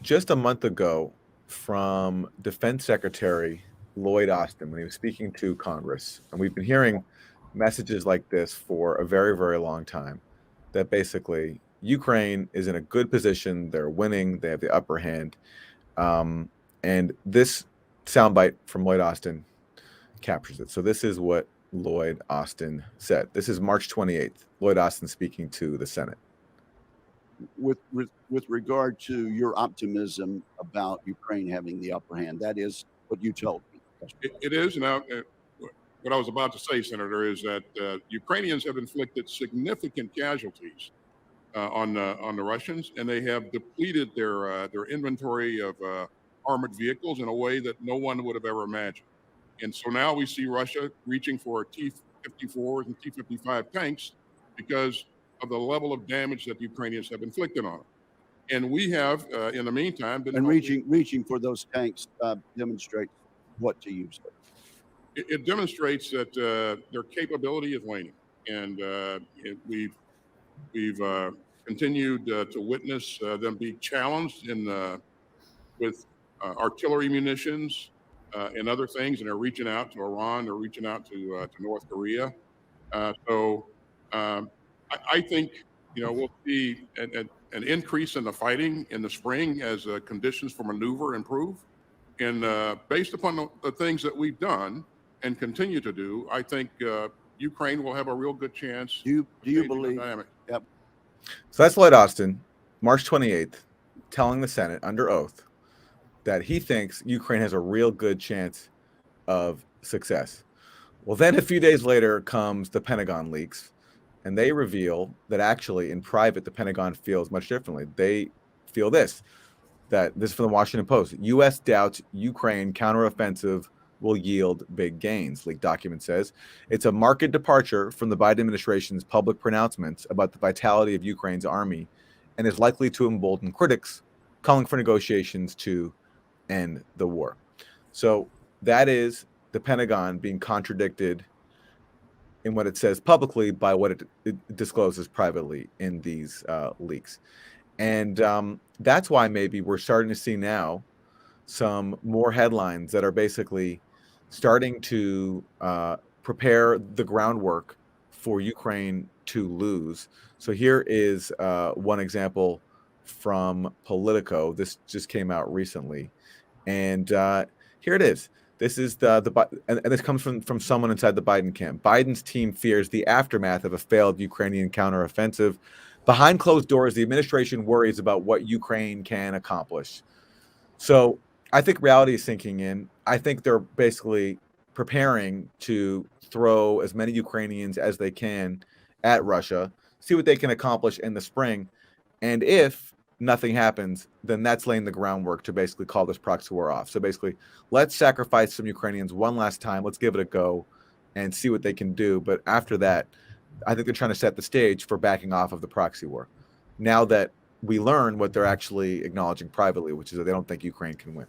just a month ago from Defense Secretary Lloyd Austin when he was speaking to Congress. And we've been hearing messages like this for a very, very long time that basically Ukraine is in a good position. They're winning, they have the upper hand. And this soundbite from Lloyd Austin captures it. So this is what Lloyd Austin said. This is March 28th. Lloyd Austin speaking to the Senate. With regard to your optimism about Ukraine having the upper hand, that is what you told me. It is. Now, what I was about to say, Senator, is that Ukrainians have inflicted significant casualties on the Russians, and they have depleted their inventory of armored vehicles in a way that no one would have ever imagined. And so now we see Russia reaching for T-54s and T-55 tanks because of the level of damage that the Ukrainians have inflicted on them. And we have, in the meantime, been... And reaching for those tanks demonstrates what to use them. It demonstrates that their capability is waning. And we've continued to witness them be challenged with artillery munitions and other things, and they're reaching out to Iran, they're reaching out to North Korea. I think, we'll see an increase in the fighting in the spring as conditions for maneuver improve. And based upon the things that we've done and continue to do, I think Ukraine will have a real good chance. Do you believe? Yep. So that's Lloyd Austin, March 28th, telling the Senate under oath that he thinks Ukraine has a real good chance of success. Well, then a few days later comes the Pentagon leaks, and they reveal that actually in private, the Pentagon feels much differently. They feel this is from the Washington Post. U.S. doubts Ukraine counteroffensive will yield big gains, leaked document says. It's a marked departure from the Biden administration's public pronouncements about the vitality of Ukraine's army and is likely to embolden critics calling for negotiations to end the war. So that is the Pentagon being contradicted in what it says publicly by what it discloses privately in these leaks. And that's why maybe we're starting to see now some more headlines that are basically starting to prepare the groundwork for Ukraine to lose. So here is one example from Politico. This just came out recently. And here it is. This is and this comes from someone inside the Biden camp. Biden's team fears the aftermath of a failed Ukrainian counteroffensive. Behind closed doors, the administration worries about what Ukraine can accomplish. So I think reality is sinking in. I think they're basically preparing to throw as many Ukrainians as they can at Russia, see what they can accomplish in the spring. And if nothing happens, then that's laying the groundwork to basically call this proxy war off. So basically, let's sacrifice some Ukrainians one last time. Let's give it a go and see what they can do. But after that, I think they're trying to set the stage for backing off of the proxy war. Now that we learn what they're actually acknowledging privately, which is that they don't think Ukraine can win.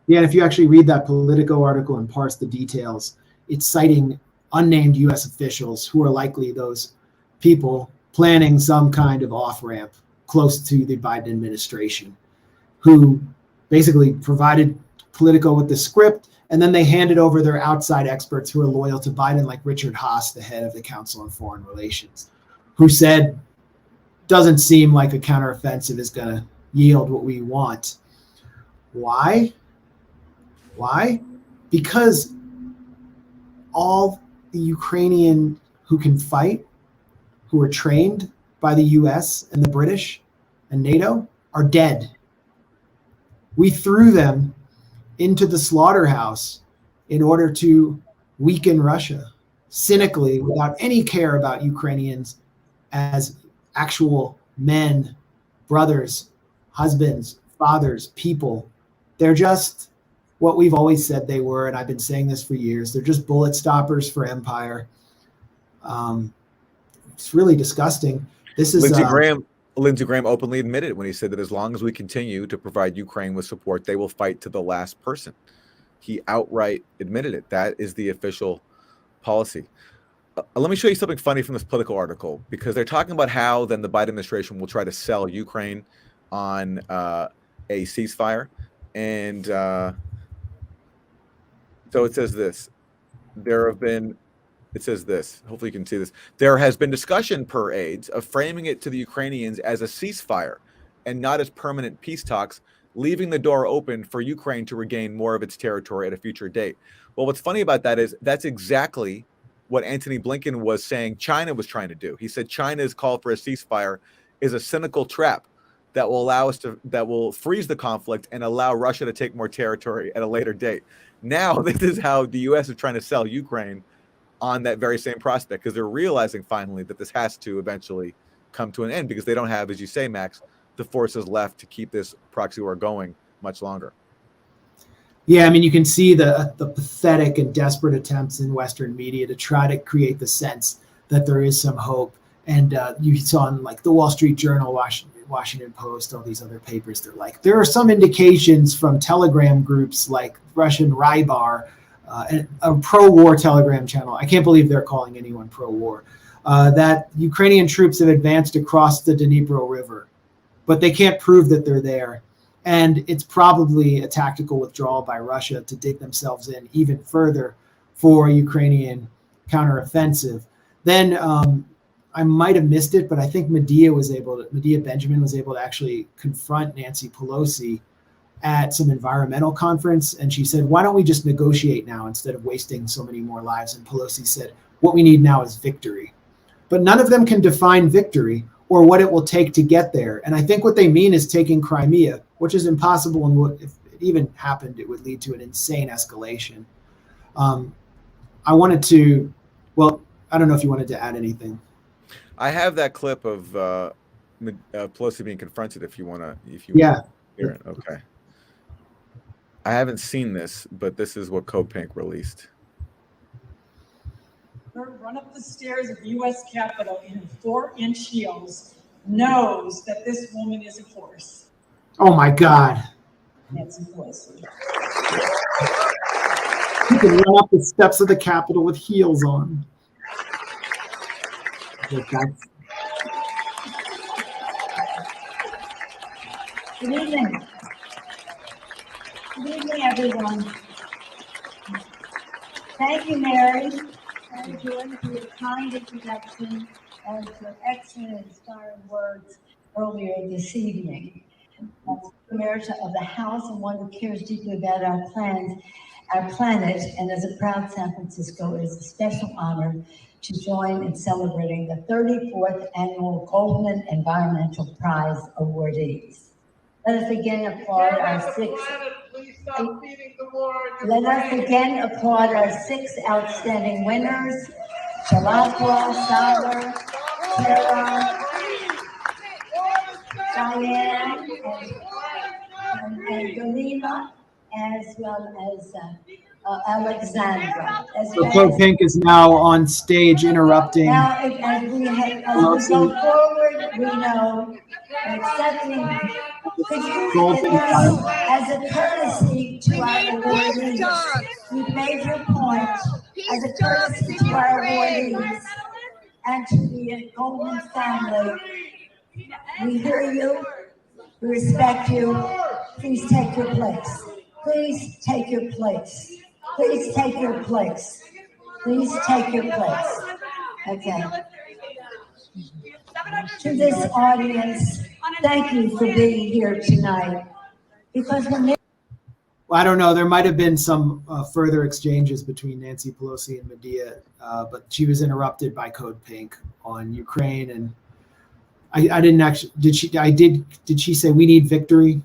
Yeah, and if you actually read that Politico article and parse the details, it's citing unnamed U.S. officials who are likely those people planning some kind of off-ramp close to the Biden administration, who basically provided Politico with the script, and then they handed over their outside experts who are loyal to Biden, like Richard Haas, the head of the Council on Foreign Relations, who said, doesn't seem like a counteroffensive is going to yield what we want. Why? Because all the Ukrainian who can fight, who are trained by the US and the British and NATO, are dead. We threw them into the slaughterhouse in order to weaken Russia, cynically, without any care about Ukrainians as actual men, brothers, husbands, fathers, people. They're just what we've always said they were, and I've been saying this for years. They're just bullet stoppers for empire. It's really disgusting. This is Lindsey Graham openly admitted when he said that as long as we continue to provide Ukraine with support, they will fight to the last person. He outright admitted it. That is the official policy. Let me show you something funny from this Politico article, because they're talking about how then the Biden administration will try to sell Ukraine on a ceasefire. And so it says this. It says this. Hopefully you can see this. There has been discussion per aides of framing it to the Ukrainians as a ceasefire and not as permanent peace talks, leaving the door open for Ukraine to regain more of its territory at a future date. Well, what's funny about that is that's exactly what Antony Blinken was saying China was trying to do. He said China's call for a ceasefire is a cynical trap that will freeze the conflict and allow Russia to take more territory at a later date. Now, this is how the U.S. is trying to sell Ukraine on that very same prospect, because they're realizing finally that this has to eventually come to an end, because they don't have, as you say, Max, the forces left to keep this proxy war going much longer. Yeah, I mean, you can see the pathetic and desperate attempts in Western media to try to create the sense that there is some hope. And you saw in like the Wall Street Journal, Washington Post, all these other papers, they're like, there are some indications from Telegram groups like Russian Rybar, a pro-war Telegram channel. I can't believe they're calling anyone pro-war, that Ukrainian troops have advanced across the Dnipro River, but they can't prove that they're there. And it's probably a tactical withdrawal by Russia to dig themselves in even further for a Ukrainian counteroffensive. Then I might have missed it, but I think Medea Benjamin was able to actually confront Nancy Pelosi at some environmental conference. And she said, why don't we just negotiate now instead of wasting so many more lives? And Pelosi said, what we need now is victory. But none of them can define victory or what it will take to get there. And I think what they mean is taking Crimea, which is impossible. And if it even happened, it would lead to an insane escalation. I wanted to, well, I don't know if you wanted to add anything. I have that clip of Pelosi being confronted if you want to, Yeah. Hear it. Okay. I haven't seen this, but this is what Code Pink released. Run up the stairs of the U.S. Capitol in a 4-inch heels knows that this woman is a force. Oh my God. Nancy Pelosi. You can run up the steps of the Capitol with heels on. Good evening. Good evening, everyone. Thank you, Mary, and Jordan, for your kind introduction and for excellent, inspiring words earlier this evening. As the mayor of the House and one who cares deeply about our plans, our planet, and as a proud San Francisco, it is a special honor to join in celebrating the 34th Annual Goldman Environmental Prize awardees. Let us again applaud our six. Let us again applaud our 6 outstanding winners: Shalakwa, Sagar, Tara, Diane, and Galina, as well as Alexandra. So Code Pink is now on stage interrupting. Now, as we go forward, we know accepting. Could you do this as a courtesy to our awardees? You've made your point as a courtesy to our awardees and to the Goldman family. We hear you, we respect you. Please take your place. Please take your place. Please take your place. Please take your place. Okay. To this audience, thank you for being here tonight. Because when Well, I don't know. There might have been some further exchanges between Nancy Pelosi and Medea, but she was interrupted by Code Pink on Ukraine, and I didn't actually. Did she? Did she say we need victory?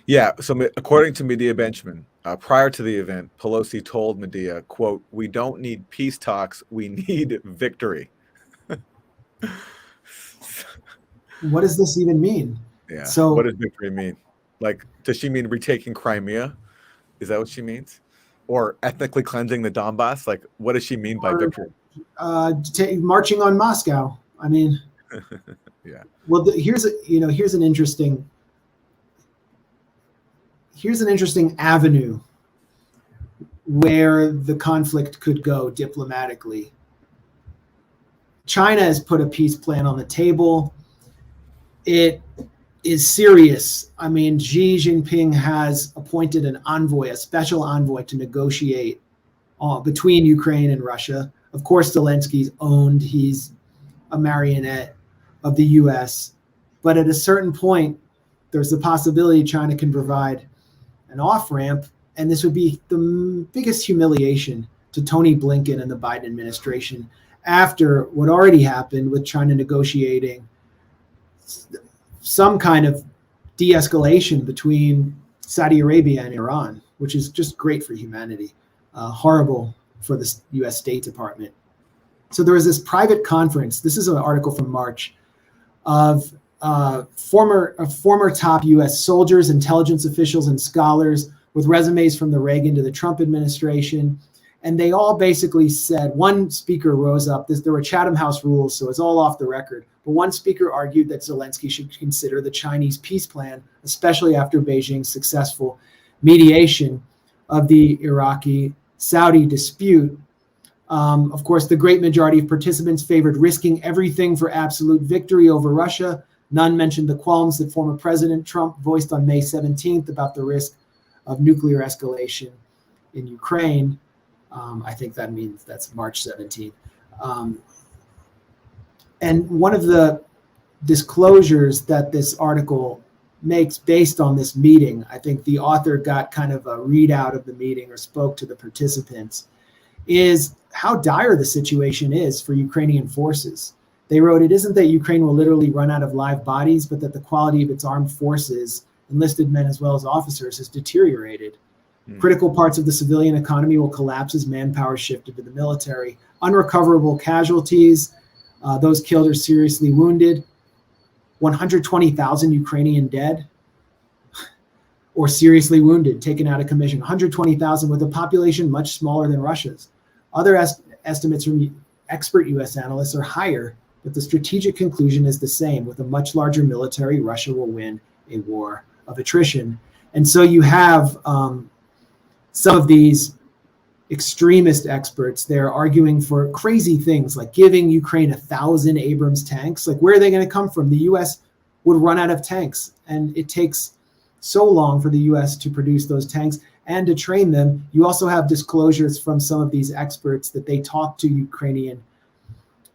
Yeah. So according to Medea Benjamin, prior to the event, Pelosi told Medea, "quote We don't need peace talks. We need victory." What does this even mean? Yeah. So what does victory mean? Like, does she mean retaking Crimea? Is that what she means? Or ethnically cleansing the Donbass? Like, what does she mean by victory? Marching on Moscow. I mean, yeah. Well, here's an interesting avenue where the conflict could go diplomatically. China has put a peace plan on the table. It is serious. I mean, Xi Jinping has appointed an envoy, a special envoy, to negotiate between Ukraine and Russia. Of course, Zelensky's owned. He's a marionette of the U.S. But at a certain point, there's the possibility China can provide an off-ramp, and this would be the biggest humiliation to Tony Blinken and the Biden administration after what already happened with China negotiating some kind of de-escalation between Saudi Arabia and Iran, which is just great for humanity, horrible for the U.S. State Department. So there was this private conference. This is an article from March of former top U.S. soldiers, intelligence officials, and scholars with resumes from the Reagan to the Trump administration. And they all basically said, one speaker rose up, there were Chatham House rules, so it's all off the record. But one speaker argued that Zelensky should consider the Chinese peace plan, especially after Beijing's successful mediation of the Iraqi-Saudi dispute. Of course, the great majority of participants favored risking everything for absolute victory over Russia. None mentioned the qualms that former President Trump voiced on May 17th about the risk of nuclear escalation in Ukraine. I think that means that's March 17th. And one of the disclosures that this article makes based on this meeting, I think the author got kind of a readout of the meeting or spoke to the participants, is how dire the situation is for Ukrainian forces. They wrote, it isn't that Ukraine will literally run out of live bodies, but that the quality of its armed forces, enlisted men as well as officers, has deteriorated. Critical parts of the civilian economy will collapse as manpower shifted to the military. Unrecoverable casualties, those killed or seriously wounded, 120,000 Ukrainian dead or seriously wounded, taken out of commission, 120,000 with a population much smaller than Russia's. Other estimates from expert US analysts are higher, but the strategic conclusion is the same. With a much larger military, Russia will win a war of attrition. And so you have some of these extremist experts, they're arguing for crazy things like giving Ukraine 1,000 Abrams tanks. Like, where are they going to come from? The US would run out of tanks, and it takes so long for the US to produce those tanks and to train them. You also have disclosures from some of these experts that they talked to Ukrainian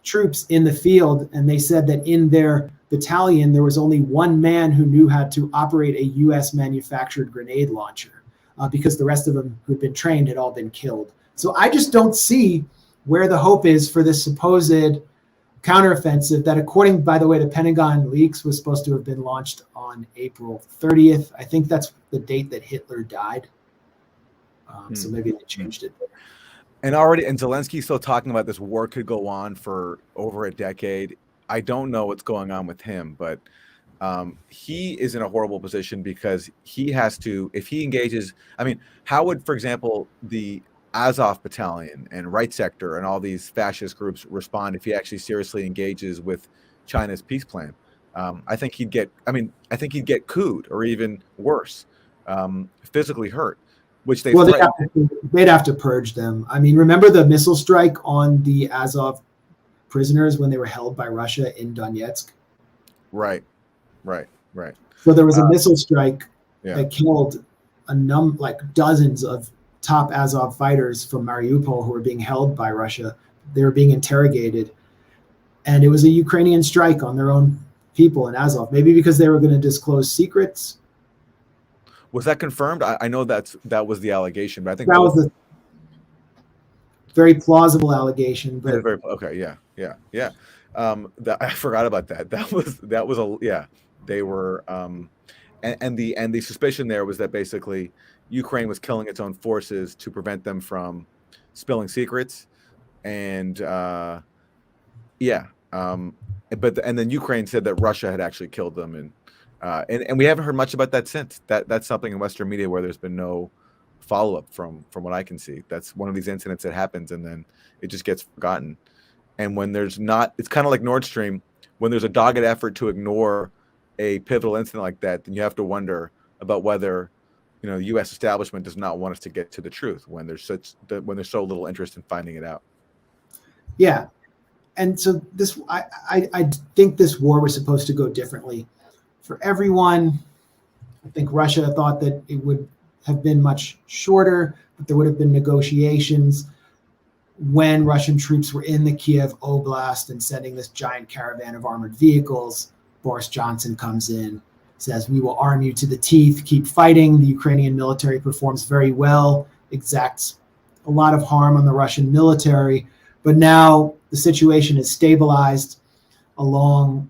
troops in the field, and they said that in their battalion, there was only one man who knew how to operate a US manufactured grenade launcher. Because the rest of them who'd been trained had all been killed. So I just don't see where the hope is for this supposed counteroffensive that, according, by the way, to Pentagon leaks, was supposed to have been launched on April 30th. I think that's the date that Hitler died. So maybe they changed it. And Zelensky's still talking about this war could go on for over a decade. I don't know what's going on with him, but he is in a horrible position because he has to, if he engages, I mean, how would, for example, the Azov battalion and Right Sector and all these fascist groups respond if he actually seriously engages with China's peace plan? I think he'd get cooed or even worse, physically hurt, which they'd have to purge them. I mean, remember the missile strike on the Azov prisoners when they were held by Russia in Donetsk? Right. So there was a missile strike that killed dozens of top Azov fighters from Mariupol who were being held by Russia. They were being interrogated, and it was a Ukrainian strike on their own people in Azov. Maybe because they were going to disclose secrets. Was that confirmed? I know that was the allegation, but I think that was a very plausible allegation. But okay, yeah. I forgot about that. That was they were, and the suspicion there was that basically Ukraine was killing its own forces to prevent them from spilling secrets, and then Ukraine said that Russia had actually killed them, and we haven't heard much about that since. That's something in Western media where there's been no follow-up from what I can see. That's one of these incidents that happens and then it just gets forgotten. And when there's not, it's kind of like Nord Stream, when there's a dogged effort to ignore a pivotal incident like that, then you have to wonder about whether, the U.S. establishment does not want us to get to the truth when there's so little interest in finding it out. Yeah, and so I think this war was supposed to go differently. for everyone. I think Russia thought that it would have been much shorter, but there would have been negotiations when Russian troops were in the Kiev Oblast and sending this giant caravan of armored vehicles. Boris Johnson comes in, says, we will arm you to the teeth, keep fighting. The Ukrainian military performs very well, exacts a lot of harm on the Russian military. But now the situation is stabilized along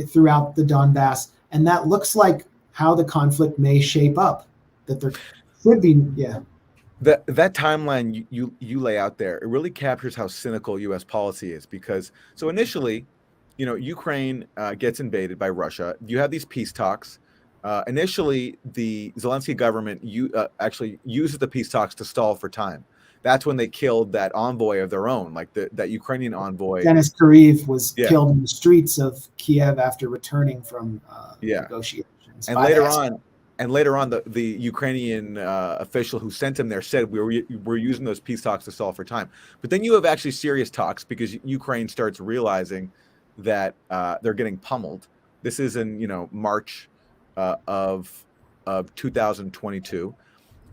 throughout the Donbass. And that looks like how the conflict may shape up, that there should be, yeah. That timeline you lay out there, it really captures how cynical U.S. policy is, because so initially, Ukraine gets invaded by Russia. You have these peace talks. Initially, the Zelensky government actually uses the peace talks to stall for time. That's when they killed that envoy of their own, like that Ukrainian envoy. Denis Karyev was killed in the streets of Kiev after returning from negotiations. And later on, the Ukrainian official who sent him there said we're using those peace talks to stall for time. But then you have actually serious talks, because Ukraine starts realizing that they're getting pummeled. This is in March of 2022.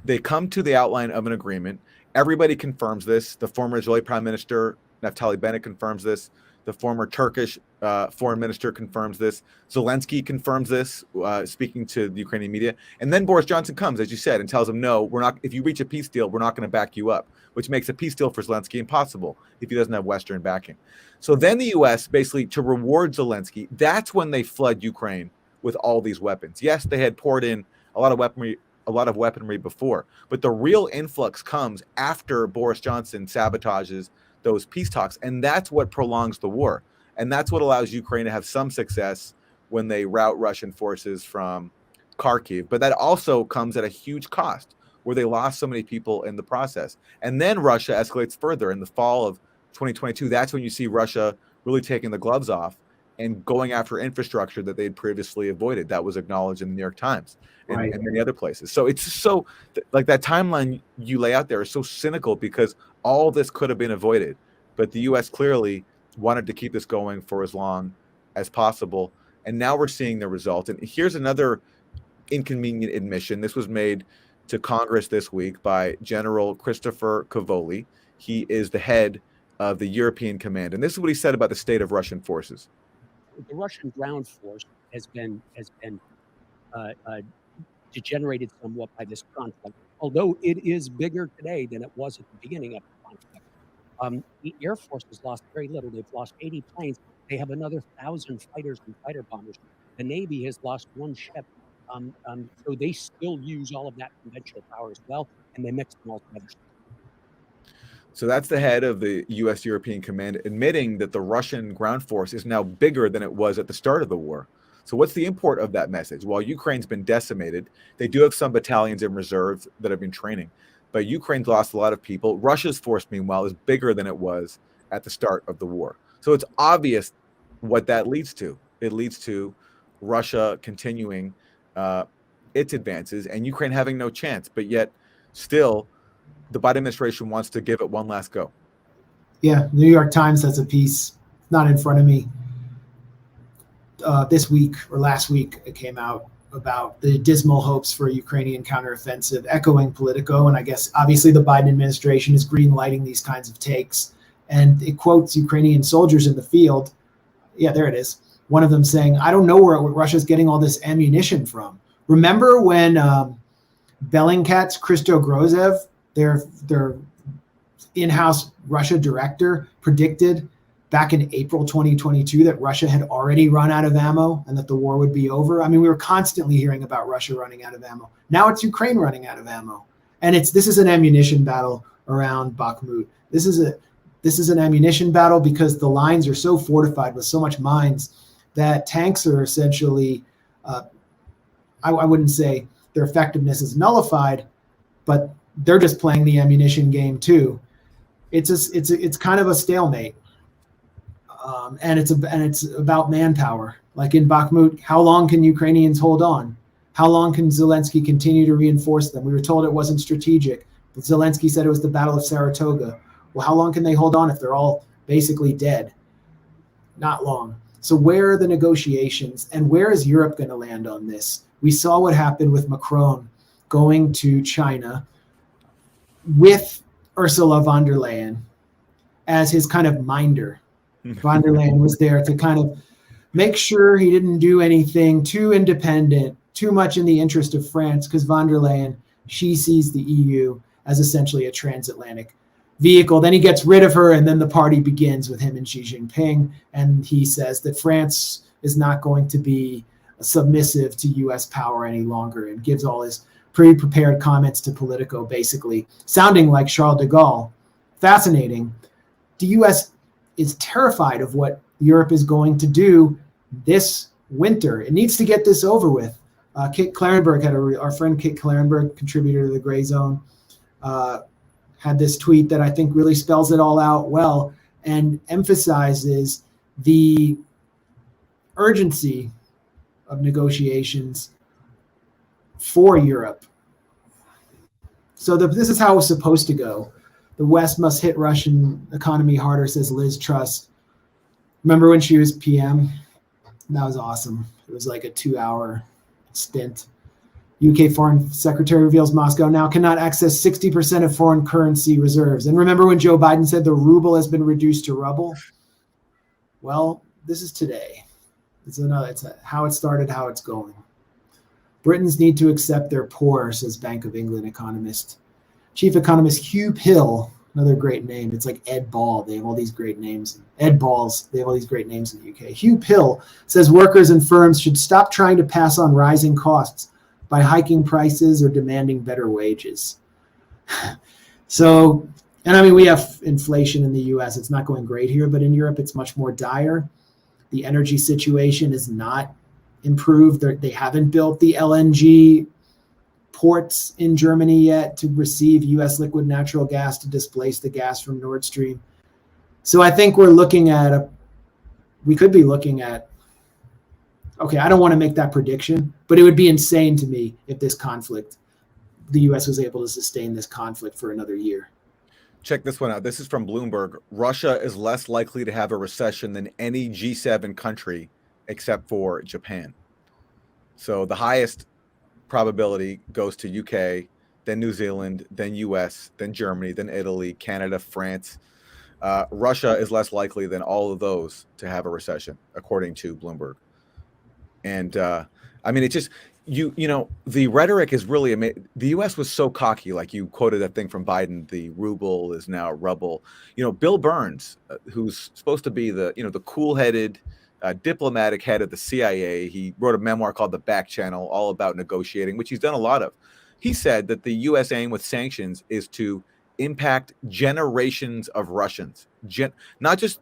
They come to the outline of an agreement. Everybody confirms this. The former Israeli Prime Minister Naftali Bennett confirms this. The former Turkish foreign minister confirms this. Zelensky confirms this, speaking to the Ukrainian media. And then Boris Johnson comes, as you said, and tells him, no, we're not. If you reach a peace deal, we're not going to back you up, which makes a peace deal for Zelensky impossible if he doesn't have Western backing. So then the U.S., basically to reward Zelensky, that's when they flood Ukraine with all these weapons. Yes, they had poured in a lot of weaponry before, but the real influx comes after Boris Johnson sabotages those peace talks, and that's what prolongs the war, and that's what allows Ukraine to have some success when they rout Russian forces from Kharkiv. But that also comes at a huge cost, where they lost so many people in the process. And then Russia escalates further in the fall of 2022. That's when you see Russia really taking the gloves off and going after infrastructure that they'd previously avoided. That was acknowledged in the New York Times and, Right. and many other places. So it's so, like, that timeline you lay out there is so cynical, because all this could have been avoided. But the U.S. clearly wanted to keep this going for as long as possible. And now we're seeing the result. And here's another inconvenient admission. This was made to Congress this week by General Christopher Cavoli. He is the head of the European Command. And this is what he said about the state of Russian forces. The Russian ground force has been degenerated somewhat by this conflict, although it is bigger today than it was at the beginning of the conflict. The Air Force has lost very little. They've lost 80 planes. They have another 1,000 fighters and fighter bombers. The Navy has lost one ship. So they still use all of that conventional power as well, and they mix them all together. So that's the head of the U.S. European Command admitting that the Russian ground force is now bigger than it was at the start of the war. So what's the import of that message? While Ukraine's been decimated, they do have some battalions in reserve that have been training, but Ukraine's lost a lot of people. Russia's force, meanwhile, is bigger than it was at the start of the war. So it's obvious what that leads to. It leads to Russia continuing its advances and Ukraine having no chance, but yet still the Biden administration wants to give it one last go. Yeah, New York Times has a piece, not in front of me, this week or last week. It came out about the dismal hopes for a Ukrainian counteroffensive, echoing Politico. And I guess obviously the Biden administration is green lighting these kinds of takes. And it quotes Ukrainian soldiers in the field. Yeah, there it is. One of them saying, I don't know where Russia's getting all this ammunition from. Remember when Bellingcat's Christo Grozev, their in-house Russia director, predicted back in April 2022 that Russia had already run out of ammo and that the war would be over? I mean, we were constantly hearing about Russia running out of ammo. Now it's Ukraine running out of ammo. And this is an ammunition battle around Bakhmut. This is an ammunition battle because the lines are so fortified with so much mines that tanks are essentially, I wouldn't say their effectiveness is nullified, but they're just playing the ammunition game too. It's kind of a stalemate, and it's about manpower. Like in Bakhmut, how long can Ukrainians hold on? How long can Zelensky continue to reinforce them? We were told it wasn't strategic, but Zelensky said it was the Battle of Saratoga. Well, how long can they hold on if they're all basically dead? Not long. So where are the negotiations, and where is Europe going to land on this? We saw what happened with Macron going to China with Ursula von der Leyen as his kind of minder. Von der Leyen was there to kind of make sure he didn't do anything too independent, too much in the interest of France, because von der Leyen, she sees the EU as essentially a transatlantic vehicle. Then he gets rid of her, and then the party begins with him and Xi Jinping, and he says that France is not going to be submissive to U.S. power any longer, and gives all his pre-prepared comments to Politico, basically sounding like Charles de Gaulle. Fascinating. The U.S. is terrified of what Europe is going to do this winter. It needs to get this over with. Kit Clarenberg our friend Kit Clarenberg, contributor to the Grayzone, had this tweet that I think really spells it all out well and emphasizes the urgency of negotiations for Europe. So this is how it's supposed to go. The West must hit Russian economy harder, says Liz Truss. Remember when she was PM? That was awesome. It was like a 2-hour stint. UK Foreign Secretary reveals Moscow now cannot access 60% of foreign currency reserves. And remember when Joe Biden said the ruble has been reduced to rubble? Well, this is today. It's how it started, how it's going. Britons need to accept they're poor, says Bank of England economist. Chief economist Hugh Pill, another great name. It's like Ed Ball. They have all these great names. Ed Balls. They have all these great names in the UK. Hugh Pill says workers and firms should stop trying to pass on rising costs by hiking prices or demanding better wages. So, and I mean, we have inflation in the US. It's not going great here, but in Europe, it's much more dire. The energy situation is not improved. They haven't built the LNG ports in Germany yet to receive US liquid natural gas to displace the gas from Nord Stream. So I think we could be looking at, okay, I don't want to make that prediction, but it would be insane to me if the US was able to sustain this conflict for another year. Check this one out. This is from Bloomberg. Russia is less likely to have a recession than any G7 country except for Japan. So the highest probability goes to UK, then New Zealand, then US, then Germany, then Italy, Canada, France. Russia is less likely than all of those to have a recession, according to Bloomberg. And I mean, it's just, you know, the rhetoric is really amazing. The US was so cocky, like you quoted that thing from Biden, the ruble is now rubble. You know, Bill Burns, who's supposed to be the cool-headed, diplomatic head of the CIA. He wrote a memoir called The Back Channel, all about negotiating, which he's done a lot of. He said that the U.S. aim with sanctions is to impact generations of Russians, not just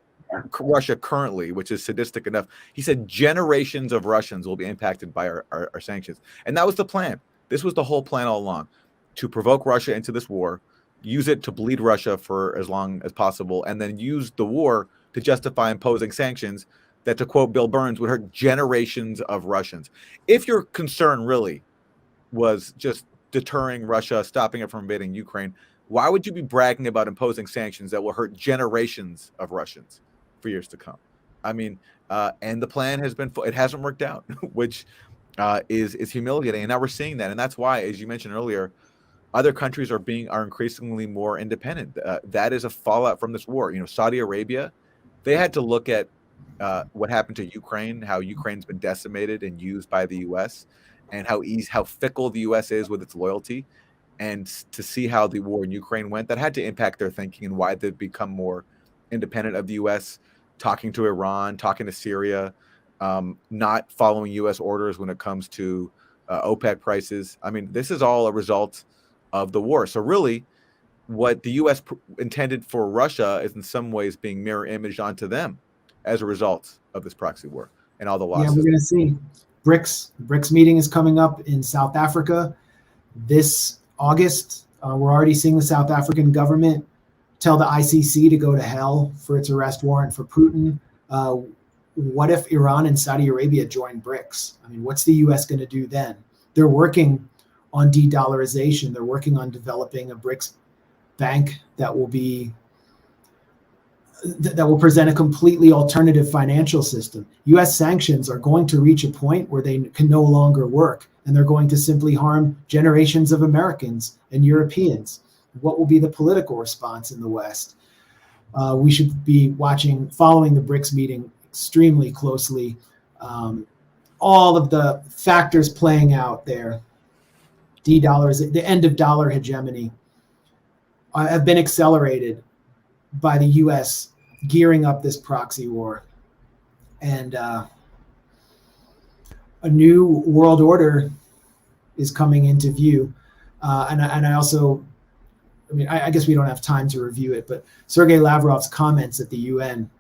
Russia currently, which is sadistic enough. He said generations of Russians will be impacted by our sanctions. And that was the plan. This was the whole plan all along, to provoke Russia into this war, use it to bleed Russia for as long as possible, and then use the war to justify imposing sanctions that, to quote Bill Burns, would hurt generations of Russians. If your concern really was just deterring Russia, stopping it from invading Ukraine, why would you be bragging about imposing sanctions that will hurt generations of Russians for years to come? I mean, and the plan it hasn't worked out, which is humiliating. And now we're seeing that. And that's why, as you mentioned earlier, other countries are increasingly more independent. That is a fallout from this war. You know, Saudi Arabia, they had to look at what happened to Ukraine, how Ukraine's been decimated and used by the U.S., and how fickle the U.S. is with its loyalty, and to see how the war in Ukraine went, that had to impact their thinking and why they've become more independent of the U.S., talking to Iran, talking to Syria, not following U.S. orders when it comes to OPEC prices. I mean, this is all a result of the war. So really, what the U.S. intended for Russia is in some ways being mirror imaged onto them as a result of this proxy war and all the losses. Yeah, we're going to see. The BRICS meeting is coming up in South Africa this August. We're already seeing the South African government tell the ICC to go to hell for its arrest warrant for Putin. What if Iran and Saudi Arabia join BRICS? I mean, what's the U.S. going to do then? They're working on de-dollarization. They're working on developing a BRICS bank that will be that will present a completely alternative financial system. U.S. sanctions are going to reach a point where they can no longer work, and they're going to simply harm generations of Americans and Europeans. What will be the political response in the West? We should be following the BRICS meeting extremely closely. All of the factors playing out there, D-dollars, the end of dollar hegemony, have been accelerated by the U.S. gearing up this proxy war. And a new world order is coming into view. And I guess we don't have time to review it, but Sergei Lavrov's comments at the UN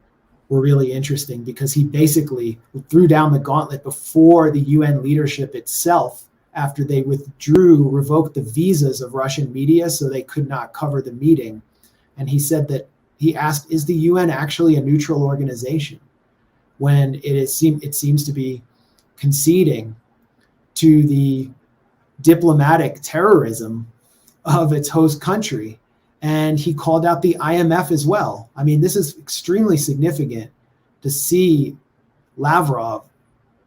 were really interesting because he basically threw down the gauntlet before the UN leadership itself after they revoked the visas of Russian media so they could not cover the meeting. And he said that he asked, is the UN actually a neutral organization? When it seems to be conceding to the diplomatic terrorism of its host country. And he called out the IMF as well. I mean, this is extremely significant to see Lavrov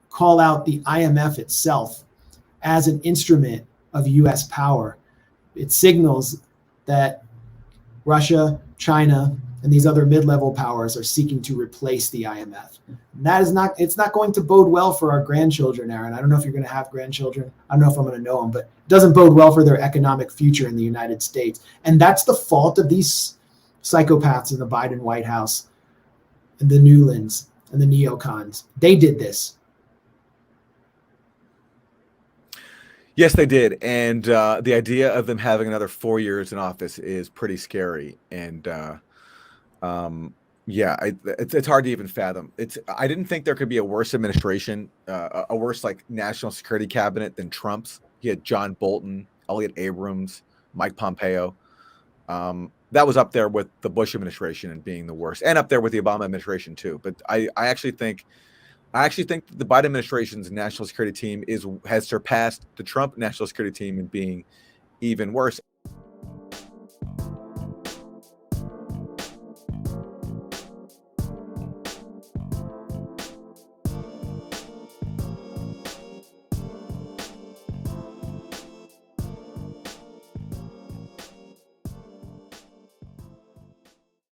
call out the IMF itself as an instrument of US power. It signals that Russia, China, and these other mid-level powers are seeking to replace the IMF. And it's not going to bode well for our grandchildren, Aaron. I don't know if you're going to have grandchildren. I don't know if I'm going to know them, but it doesn't bode well for their economic future in the United States. And that's the fault of these psychopaths in the Biden White House, and the Newlands and the neocons. They did this. Yes, they did. And the idea of them having another 4 years in office is pretty scary. And it's hard to even fathom. I didn't think there could be a worse administration, a worse like national security cabinet than Trump's. He had John Bolton, Elliott Abrams, Mike Pompeo. That was up there with the Bush administration and being the worst, and up there with the Obama administration too. But I actually think the Biden administration's national security team has surpassed the Trump national security team in being even worse.